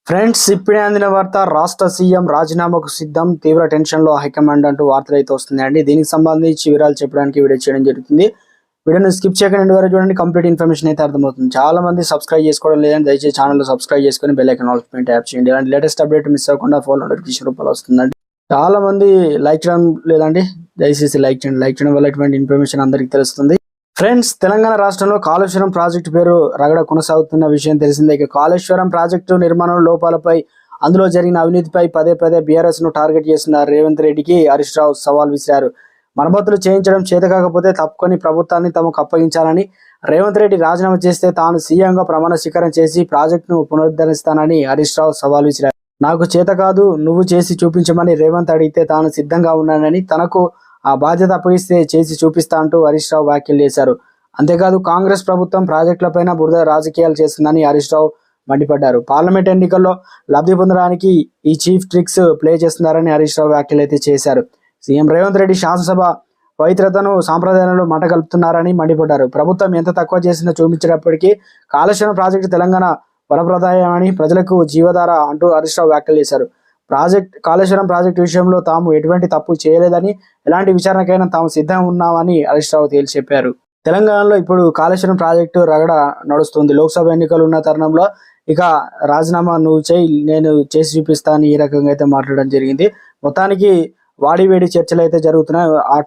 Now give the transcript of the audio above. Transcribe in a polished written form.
Friends, ఇప్పుడే అందిన వార్త. రాష్ట్ర సీఎం రాజీనామాకు సిద్ధం, తీవ్ర టెన్షన్ లో హైకమాండ్ అంటూ వార్తలు అయితే వస్తున్నాయండి. దీనికి సంబంధించి వివరాలు చెప్పడానికి వీడియో చేయడం జరుగుతుంది. వీడియోని స్కిప్ చేయకుండా ఎండ్ వరకు చూడండి, కంప్లీట్ ఇన్ఫర్మేషన్ అయితే అర్థమవుతుంది. చాలా మంది సబ్స్క్రైబ్ చేసుకోవడం లేదని దయచేసి ఛానల్ సబ్స్క్రైబ్ చేసుకుని బెల్ ఐకాన్ ఆల్ ట్యాప్ చేయండి. ఇలాంటి లేటెస్ట్ అప్డేట్ మిస్ అవ్వకుండా ఫోన్ నోటిఫికేషన్ రూపంలో వస్తుందండి. చాలా మంది లైక్ చేయడం లేదండి, దయచేసి లైక్ చేయండి. లైక్ చేయడం వల్ల ఇటువంటి ఇన్ఫర్మేషన్ అందరికీ తెలుస్తుంది. ఫ్రెండ్స్, తెలంగాణ రాష్ట్రంలో కాళేశ్వరం ప్రాజెక్టు పేరు రగడ కొనసాగుతున్న విషయం తెలిసిందే. ఇక కాళేశ్వరం ప్రాజెక్టు నిర్మాణం లోపాలపై, అందులో జరిగిన అవినీతిపై పదే పదే బీఆర్ఎస్ ను టార్గెట్ చేసిన రేవంత్ రెడ్డికి హరీష్ రావు సవాల్ విసిరారు. మరమ్మతులు చేయించడం చేతకాకపోతే తప్పుకొని ప్రభుత్వాన్ని తమకు అప్పగించాలని, రేవంత్ రెడ్డి రాజీనామా చేస్తే తాను సీఎంగా ప్రమాణ స్వీకారం చేసి ప్రాజెక్టును పునరుద్ధరిస్తానని హరీష్ రావు సవాల్ విసిరారు. నాకు చేత కాదు, నువ్వు చేసి చూపించమని రేవంత్ అడిగితే తాను సిద్ధంగా ఉన్నానని, తనకు ఆ బాధ్యత అప్పగిస్తే చేసి చూపిస్తా అంటూ హరీష్ రావు వ్యాఖ్యలు చేశారు. అంతేకాదు, కాంగ్రెస్ ప్రభుత్వం ప్రాజెక్టులపైన బురద రాజకీయాలు చేస్తుందని హరీష్ రావు మండిపడ్డారు. పార్లమెంట్ ఎన్నికల్లో లబ్ధి పొందడానికి ఈ చీఫ్ ట్రిక్స్ ప్లే చేస్తున్నారని హరీష్ రావు వ్యాఖ్యలు అయితే చేశారు. సీఎం రేవంత్ రెడ్డి శాసనసభ పవిత్రతను, సాంప్రదాయాలను మంట కలుపుతున్నారని మండిపడ్డారు. ప్రభుత్వం ఎంత తక్కువ చేసిందో చూపించేటప్పటికీ కాళేశ్వరం ప్రాజెక్టు తెలంగాణ వరప్రదాయమని, ప్రజలకు జీవధార అంటూ హరీష్ రావు వ్యాఖ్యలు చేశారు. కాళేశ్వరం ప్రాజెక్టు విషయంలో తాము ఎటువంటి తప్పు చేయలేదని, ఎలాంటి విచారణకైనా తాము సిద్ధంగా ఉన్నామని హరీష్ రావు తేల్చి చెప్పారు. తెలంగాణలో ఇప్పుడు కాళేశ్వరం ప్రాజెక్టు రగడ నడుస్తుంది. లోక్సభ ఎన్నికలు ఉన్న తరుణంలో ఇక రాజీనామా నువ్వు చేయి, నేను చేసి చూపిస్తాను, ఈ రకంగా అయితే మాట్లాడడం జరిగింది. మొత్తానికి వాడివేడి చర్చలు అయితే జరుగుతున్నాయి. ఆ